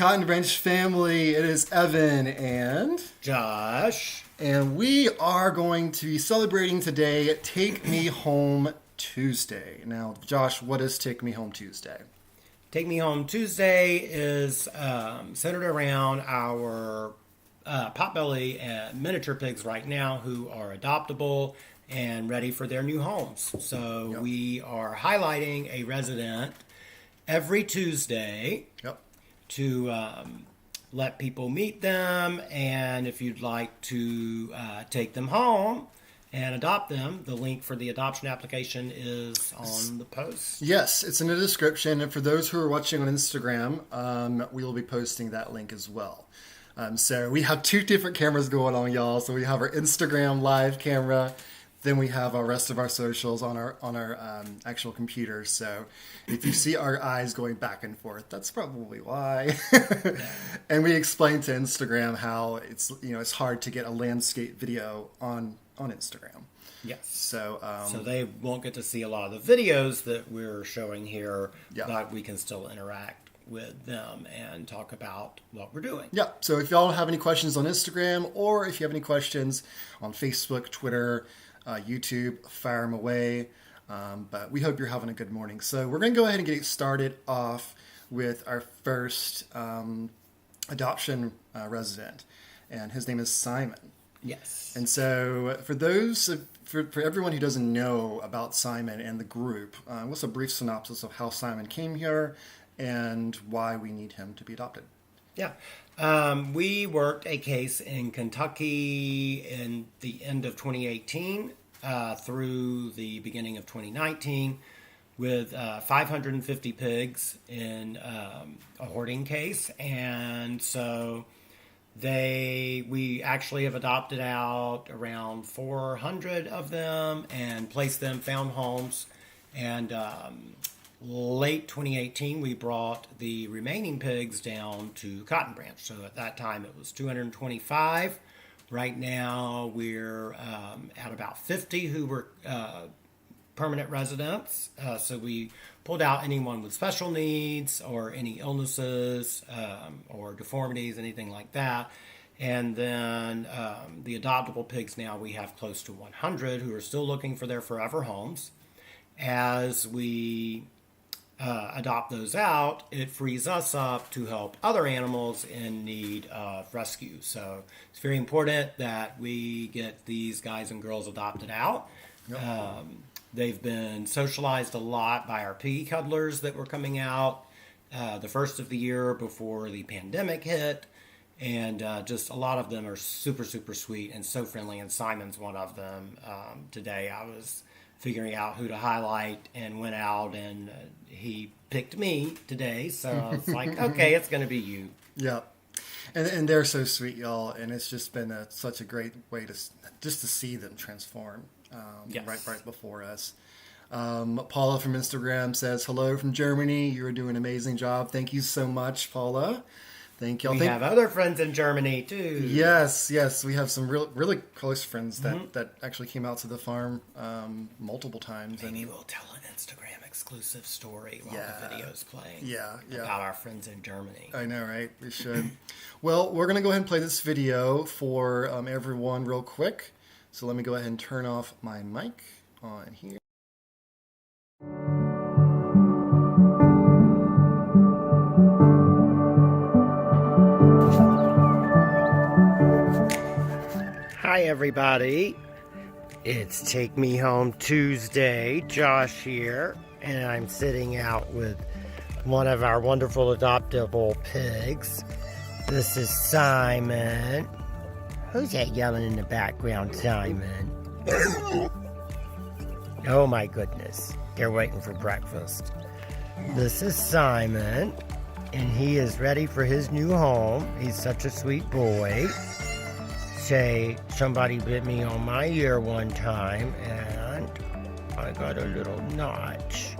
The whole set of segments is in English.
Cotton Branch family. It is Evan and Josh. And we are going to be celebrating today Take Me Home Tuesday. Now, Josh, what is Take Me Home Tuesday? Take Me Home Tuesday is centered around our potbelly and miniature pigs right now who are adoptable and ready for their new homes. So we are highlighting a resident every Tuesday to let people meet them, and if you'd like to take them home and adopt them, the link for the adoption application is on the post. Yes, it's in the description, and for those who are watching on Instagram, we will be posting that link as well. So we have two different cameras going on, y'all. So we have our Instagram live camera, then we have our rest of our socials on our actual computers. So if you see our eyes going back and forth, that's probably why. And we explained to Instagram how it's hard to get a landscape video on Instagram. Yes. So they won't get to see a lot of the videos that we're showing here, but we can still interact with them and talk about what we're doing. Yeah. So if y'all have any questions on Instagram, or if you have any questions on Facebook, Twitter, YouTube, fire them away. But we hope you're having a good morning. So we're going to go ahead and get started off with our first adoption resident, and his name is Simon. Yes. And so for everyone who doesn't know about Simon and the group, what's a brief synopsis of how Simon came here and why we need him to be adopted? Yeah. We worked a case in Kentucky in the end of 2018 through the beginning of 2019 with 550 pigs in a hoarding case. And so we actually have adopted out around 400 of them and placed them, found homes. And late 2018, we brought the remaining pigs down to Cotton Branch. So at that time, it was 225. Right now, we're at about 50 who were permanent residents. So we pulled out anyone with special needs or any illnesses or deformities, anything like that. And then the adoptable pigs now, we have close to 100 who are still looking for their forever homes. As we adopt those out, it frees us up to help other animals in need of rescue. So it's very important that we get these guys and girls adopted out. They've been socialized a lot by our piggy cuddlers that were coming out the first of the year before the pandemic hit. And just a lot of them are super, super sweet and so friendly. And Simon's one of them. Today I was figuring out who to highlight and went out, and he picked me today. So I was like, okay, it's going to be you. Yeah. And they're so sweet, y'all. And it's just been such a great way to see them transform right before us. Paula from Instagram says, hello from Germany. You're doing an amazing job. Thank you so much, Paula. Thank y'all. We have other friends in Germany, too. Yes. We have some really close friends that actually came out to the farm multiple times. Maybe we'll tell an Instagram exclusive story while the video's playing. About our friends in Germany. I know, right? We should. Well, we're going to go ahead and play this video for everyone real quick. So let me go ahead and turn off my mic on here. Hi, everybody. It's Take Me Home Tuesday. Josh here, and I'm sitting out with one of our wonderful adoptable pigs. This is Simon. Who's that yelling in the background, Simon? Oh my goodness. They're waiting for breakfast. This is Simon, and he is ready for his new home. He's such a sweet boy. Say, somebody bit me on my ear one time, and I got a little notch.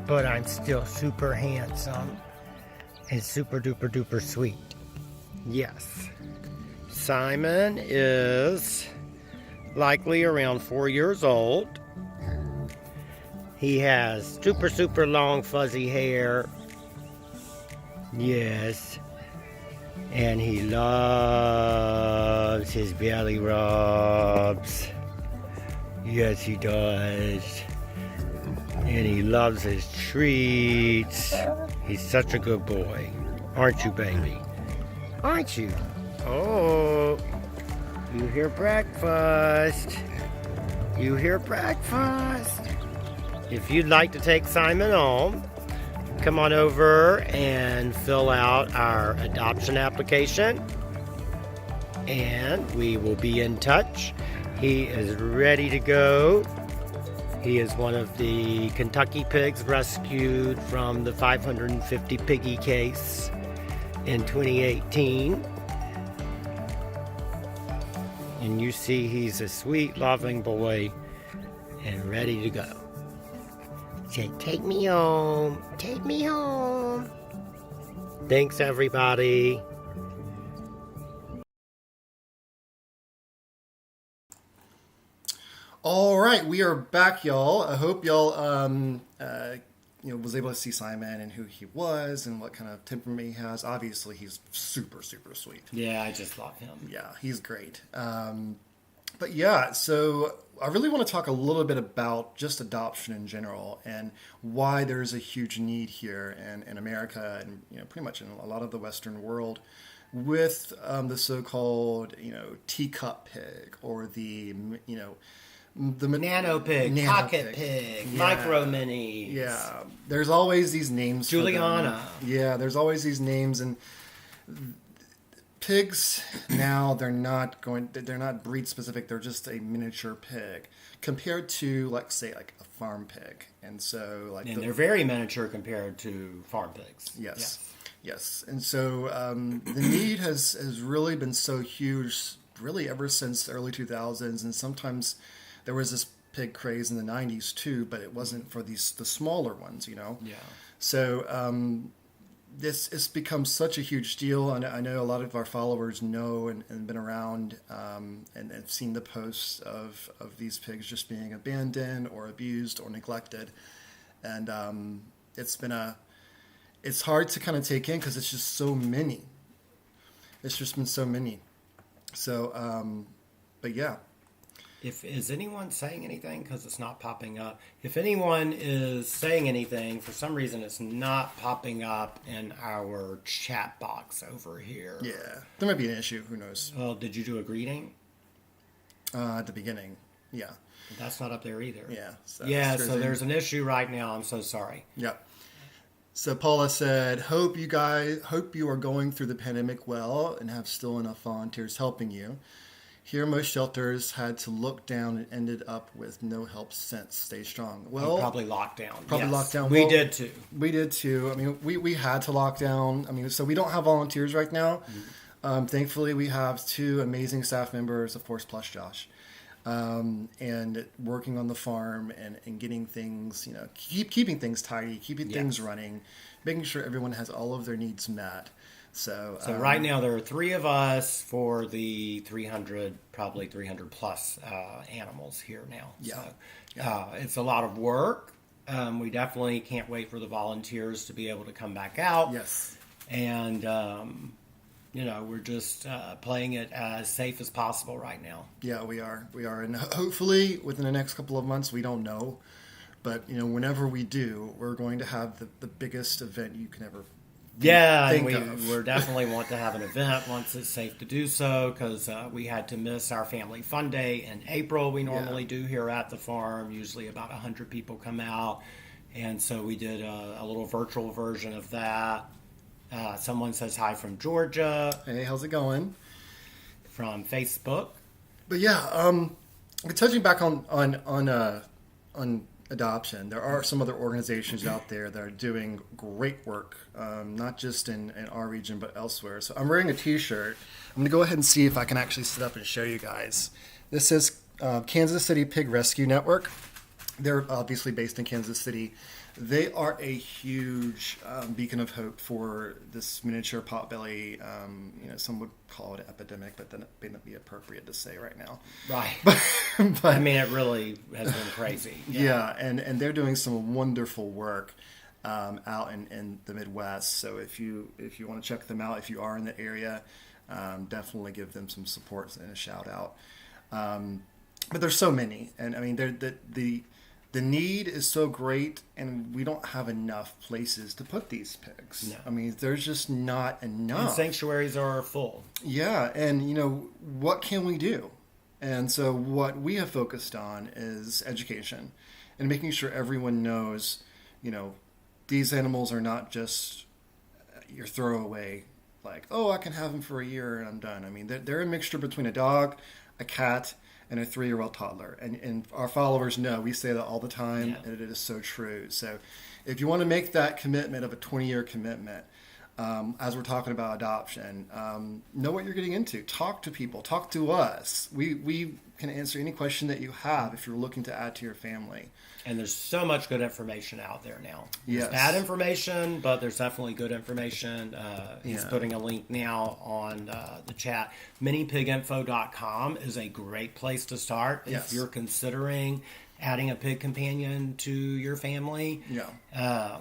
But I'm still super handsome and super duper duper sweet. Yes. Simon is likely around 4 years old. He has super long fuzzy hair. Yes. And he loves his belly rubs. Yes, he does. And he loves his treats. He's such a good boy. Aren't you, baby? Aren't you? Oh, you hear breakfast. You hear breakfast. If you'd like to take Simon home, come on over and fill out our adoption application. And we will be in touch. He is ready to go. He is one of the Kentucky pigs rescued from the 550 piggie case in 2018. And you see he's a sweet, loving boy and ready to go. Say, take me home. Take me home. Thanks, everybody. All right, we are back, y'all. I hope y'all was able to see Simon and who he was and what kind of temperament he has. Obviously, he's super, super sweet. Yeah, I just love him. Yeah, he's great. But yeah, so I really want to talk a little bit about just adoption in general and why there's a huge need here in America and pretty much in a lot of the Western world with the so-called teacup pig or the nano pig, pocket pig, micro mini. Yeah, there's always these names. Juliana. Yeah, there's always these names, and pigs now they're not breed specific. They're just a miniature pig compared to a farm pig, and so they're very miniature compared to farm pigs. Yes, and so the need has really been so huge, really ever since the early 2000s, and sometimes. There was this pig craze in the 90s too, but it wasn't for the smaller ones, Yeah. So this has become such a huge deal. And I know a lot of our followers know and been around and have seen the posts of these pigs just being abandoned or abused or neglected. And it's hard to kind of take in because it's just so many. It's just been so many. So, but yeah. Is anyone saying anything? Because it's not popping up. If anyone is saying anything, for some reason it's not popping up in our chat box over here. Yeah, there might be an issue. Who knows? Well, did you do a greeting? At the beginning, yeah. That's not up there either. Yeah. So there's an issue right now. I'm so sorry. Yeah. So Paula said, hope you are going through the pandemic well and have still enough volunteers helping you. Here, most shelters had to look down and ended up with no help since. Stay strong. Well, probably lockdown. Lockdown. We did too. We did too. I mean, we had to lock down. I mean, so we don't have volunteers right now. Mm-hmm. Thankfully, we have two amazing staff members, of course, plus Josh, and working on the farm and getting things, keeping things tidy, keeping things running, making sure everyone has all of their needs met. So right now there are three of us for the probably 300 plus animals here now. Yeah. So it's a lot of work. We definitely can't wait for the volunteers to be able to come back out. Yes. And, we're just playing it as safe as possible right now. Yeah, we are. And hopefully within the next couple of months, we don't know. But, whenever we do, we're going to have the biggest event you can ever Yeah, and we definitely want to have an event once it's safe to do so, because we had to miss our family fun day in April. We normally do here at the farm. Usually about 100 people come out, and so we did a little virtual version of that. Someone says hi from Georgia. Hey, how's it going? From Facebook. But yeah, touching back on adoption, there are some other organizations out there that are doing great work, not just in our region but elsewhere. So I'm wearing a t-shirt. I'm going to go ahead and see if I can actually sit up and show you guys. This is Kansas City Pig Rescue Network. They're obviously based in Kansas City. They are a huge beacon of hope for this miniature potbelly. Some would call it an epidemic, but that may not be appropriate to say right now. Right. But I mean, it really has been crazy. Yeah, and they're doing some wonderful work. out in the Midwest. So if you want to check them out, if you are in the area, definitely give them some support and a shout out. But there's so many, and I mean, the need is so great, and we don't have enough places to put these pigs. No. I mean, there's just not enough. And sanctuaries are full. Yeah, and what can we do? And so what we have focused on is education and making sure everyone knows, these animals are not just your throwaway, like, oh, I can have them for a year and I'm done. I mean, they're a mixture between a dog, a cat, and a 3-year-old toddler. And our followers know we say that all the time, and it is so true. So if you want to make that commitment of a 20-year commitment, as we're talking about adoption, know what you're getting into. Talk to people. Talk to us. We can answer any question that you have if you're looking to add to your family. And there's so much good information out there now. There's Yes. bad information, but there's definitely good information. He's putting a link now on the chat. MiniPigInfo.com is a great place to start Yes. if you're considering adding a pig companion to your family. Yeah.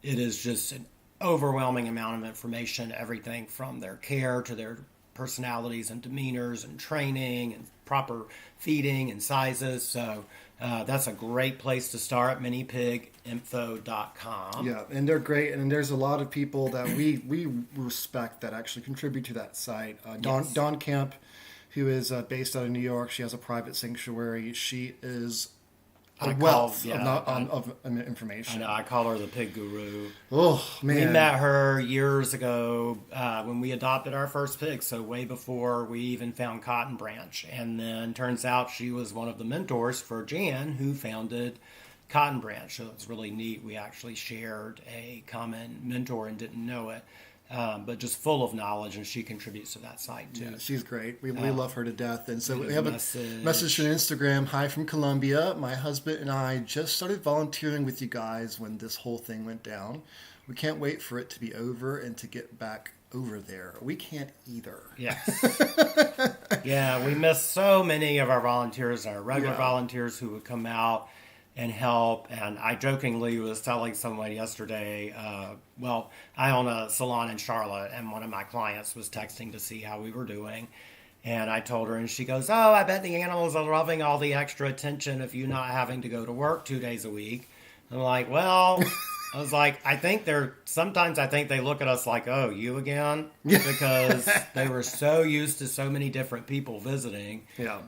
It is just an overwhelming amount of information, everything from their care to their personalities and demeanors and training and proper feeding and sizes. So that's a great place to start, minipiginfo.com. Yeah, and they're great, and there's a lot of people that we respect that actually contribute to that site. Dawn Kemp, who is based out of New York, she has a private sanctuary. She is a wealth of information. I know, I call her the pig guru. Oh, man. We met her years ago when we adopted our first pig, so way before we even found Cotton Branch. And then turns out she was one of the mentors for Jan, who founded Cotton Branch. So it's really neat. We actually shared a common mentor and didn't know it. But just full of knowledge, and she contributes to that site too. Yeah, she's great. We love her to death. And so we have message. a message on Instagram. Hi from Colombia. My husband and I just started volunteering with you guys when this whole thing went down. We can't wait for it to be over and to get back over there. We can't either. Yes. Yeah, we miss so many of our volunteers, our regular volunteers who would come out and help. And I jokingly was telling someone yesterday, I own a salon in Charlotte, and one of my clients was texting to see how we were doing. And I told her, and she goes, oh, I bet the animals are loving all the extra attention of you not having to go to work 2 days a week. I'm like, well, I was like, sometimes I think they look at us like, oh, you again? Because they were so used to so many different people visiting. Yeah.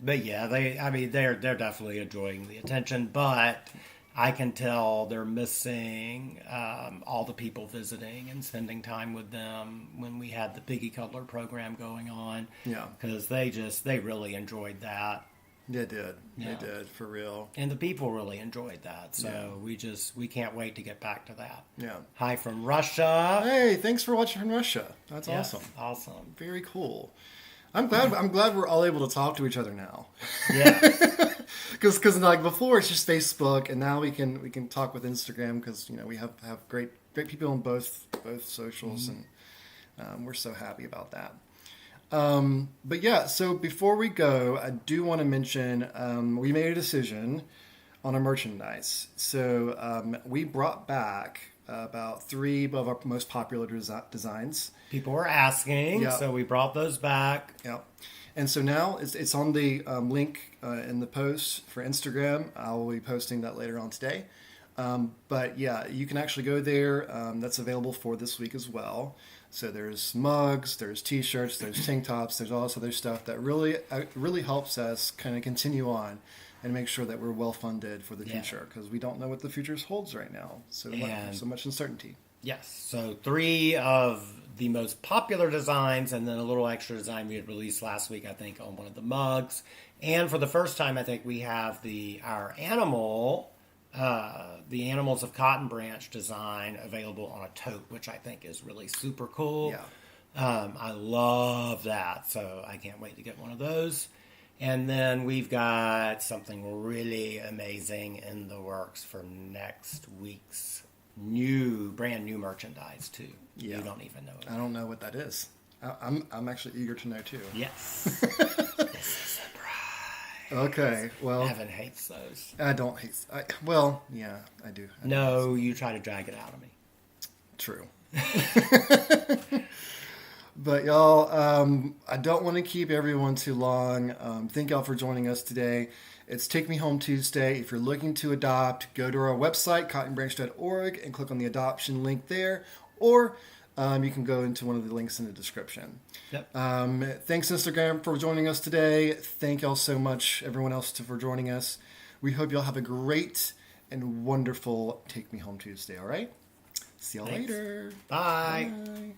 But yeah, they're definitely enjoying the attention, but I can tell they're missing all the people visiting and spending time with them when we had the Piggy Cuddler program going on. Yeah. Because they really enjoyed that. They did. Yeah. They did, for real. And the people really enjoyed that. So we can't wait to get back to that. Yeah. Hi from Russia. Hey, thanks for watching from Russia. That's awesome. Awesome. Very cool. I'm glad we're all able to talk to each other now. Yeah. Because like before it's just Facebook, and now we can talk with Instagram because we have great people on both socials, and we're so happy about that. But yeah, so before we go, I do want to mention we made a decision on our merchandise. So we brought back about 3 of our most popular designs. People were asking, so we brought those back. Yeah. And so now it's on the link in the post for Instagram. I will be posting that later on today. But yeah, you can actually go there. That's available for this week as well. So there's mugs, there's t-shirts, there's tank tops, there's all this other stuff that really helps us kind of continue on and make sure that we're well funded for the future, because we don't know what the future holds right now. So much uncertainty. Yes. So 3 of the most popular designs, and then a little extra design we had released last week, I think, on one of the mugs. And for the first time, I think we have our animal, the Animals of Cotton Branch design available on a tote, which I think is really super cool. Yeah. I love that, so I can't wait to get one of those. And then we've got something really amazing in the works for next week's brand new merchandise too. Yeah. You don't even know it. I don't know what that is. I'm actually eager to know too. Yes. It's a surprise. Okay, well, Evan hates those. I don't hate. Well, yeah, I do. No, you try to drag it out of me. True. But y'all, I don't want to keep everyone too long. Thank y'all for joining us today. It's Take Me Home Tuesday. If you're looking to adopt, go to our website, cottonbranch.org, and click on the adoption link there. Or you can go into one of the links in the description. Yep. Thanks, Instagram, for joining us today. Thank y'all so much, everyone else, for joining us. We hope y'all have a great and wonderful Take Me Home Tuesday, all right? See y'all Thanks. later. Bye. Bye.